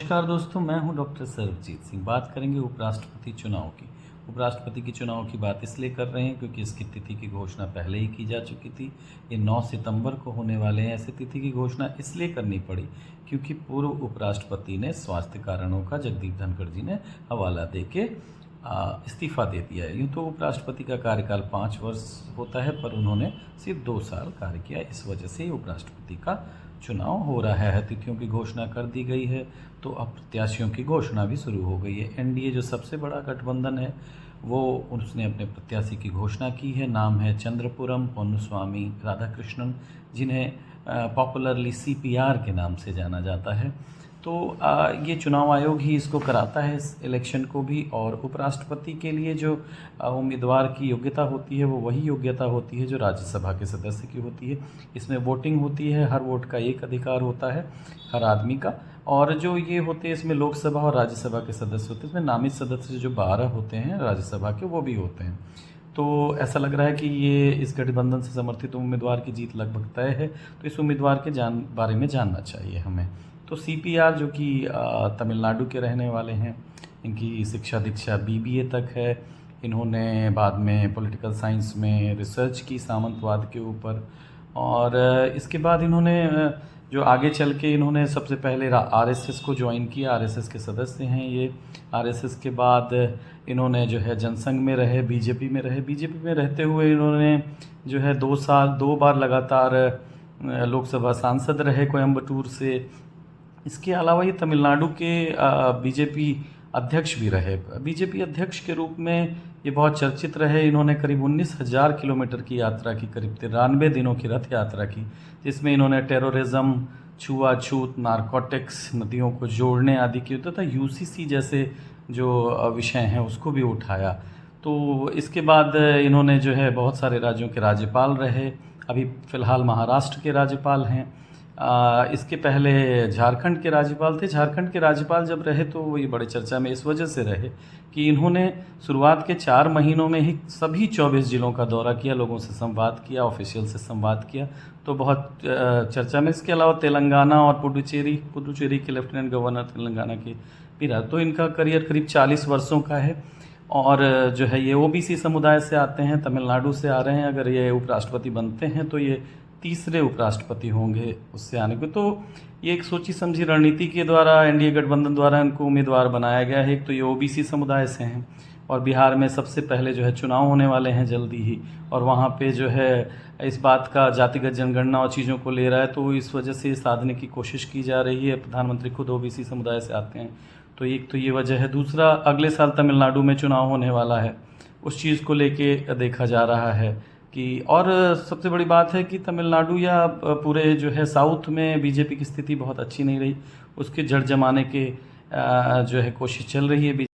नमस्कार दोस्तों, मैं हूं डॉक्टर सर्वजीत सिंह। बात करेंगे उपराष्ट्रपति चुनाव की। उपराष्ट्रपति की चुनाव की बात इसलिए कर रहे हैं क्योंकि इसकी तिथि की घोषणा पहले ही की जा चुकी थी। ये 9 सितंबर को होने वाले हैं। ऐसी तिथि की घोषणा इसलिए करनी पड़ी क्योंकि पूर्व उपराष्ट्रपति ने स्वास्थ्य कारणों का जगदीप धनखड़ जी ने हवाला दे के इस्तीफा दे दिया है। यूँ तो उपराष्ट्रपति का कार्यकाल 5 वर्ष होता है, पर उन्होंने सिर्फ 2 साल कार्य किया। इस वजह से ही उपराष्ट्रपति का चुनाव हो रहा है। तिथियों की घोषणा कर दी गई है, तो अब प्रत्याशियों की घोषणा भी शुरू हो गई है। एनडीए जो सबसे बड़ा गठबंधन है, वो उसने अपने प्रत्याशी की घोषणा की है। नाम है चंद्रपुरम पोन्नुस्वामी राधाकृष्णन, जिन्हें पॉपुलरली सीपीआर के नाम से जाना जाता है। तो ये चुनाव आयोग ही इसको कराता है, इस इलेक्शन को भी। और उपराष्ट्रपति के लिए जो उम्मीदवार की योग्यता होती है, वो वही योग्यता होती है जो राज्यसभा के सदस्य की होती है। इसमें वोटिंग होती है, हर वोट का एक अधिकार होता है हर आदमी का। और जो ये होते हैं, इसमें लोकसभा और राज्यसभा के सदस्य होते हैं। इसमें नामित सदस्य जो 12 होते हैं राज्यसभा के, वो भी होते हैं। तो ऐसा लग रहा है कि ये इस गठबंधन से समर्थित उम्मीदवार की जीत लगभग तय है। तो इस उम्मीदवार के बारे में जानना चाहिए हमें। तो सीपीआर जो कि तमिलनाडु के रहने वाले हैं, इनकी शिक्षा दीक्षा बीबीए तक है। इन्होंने बाद में पॉलिटिकल साइंस में रिसर्च की सामंतवाद के ऊपर। और इसके बाद इन्होंने जो आगे चल के इन्होंने सबसे पहले आरएसएस को ज्वाइन किया। आरएसएस के सदस्य हैं ये। आरएसएस के बाद इन्होंने जो है जनसंघ में रहे, बीजेपी में रहे। बीजेपी में रहते हुए इन्होंने जो है 2 बार लगातार लोकसभा सांसद रहे कोयम्बटूर से। इसके अलावा ये तमिलनाडु के बीजेपी अध्यक्ष भी रहे। बीजेपी अध्यक्ष के रूप में ये बहुत चर्चित रहे। इन्होंने करीब 19,000 किलोमीटर की यात्रा की, करीब 93 दिनों की रथ यात्रा की, जिसमें इन्होंने टेररिज्म, छुआछूत, नारकोटिक्स, नदियों को जोड़ने आदि की तथा यूसीसी जैसे जो विषय हैं उसको भी उठाया। तो इसके बाद इन्होंने जो है बहुत सारे राज्यों के राज्यपाल रहे। अभी फ़िलहाल महाराष्ट्र के राज्यपाल हैं। इसके पहले झारखंड के राज्यपाल थे। झारखंड के राज्यपाल जब रहे तो ये बड़े चर्चा में इस वजह से रहे कि इन्होंने शुरुआत के 4 महीनों में ही सभी 24 ज़िलों का दौरा किया, लोगों से संवाद किया, ऑफिशियल से संवाद किया, तो बहुत चर्चा में। इसके अलावा तेलंगाना और पुडुचेरी के लेफ्टिनेंट गवर्नर तेलंगाना के भी रहा। तो इनका करियर करीब 40 वर्षों का है। और जो है ये ओबीसी समुदाय से आते हैं, तमिलनाडु से आ रहे हैं। अगर ये उपराष्ट्रपति बनते हैं तो ये तीसरे उपराष्ट्रपति होंगे उससे आने को। तो ये एक सोची समझी रणनीति के द्वारा एनडीए गठबंधन द्वारा इनको उम्मीदवार बनाया गया है। एक तो ये ओबीसी समुदाय से हैं, और बिहार में सबसे पहले जो है चुनाव होने वाले हैं जल्दी ही, और वहाँ पे जो है इस बात का जातिगत जनगणना और चीज़ों को ले रहा है, तो इस वजह से साधने की कोशिश की जा रही है। प्रधानमंत्री खुद ओबीसी समुदाय से आते हैं, तो एक तो ये वजह है। दूसरा, अगले साल तमिलनाडु में चुनाव होने वाला है, उस चीज़ को लेके देखा जा रहा है कि। और सबसे बड़ी बात है कि तमिलनाडु या पूरे जो है साउथ में बीजेपी की स्थिति बहुत अच्छी नहीं रही। उसके जड़ जमाने के जो है कोशिश चल रही है।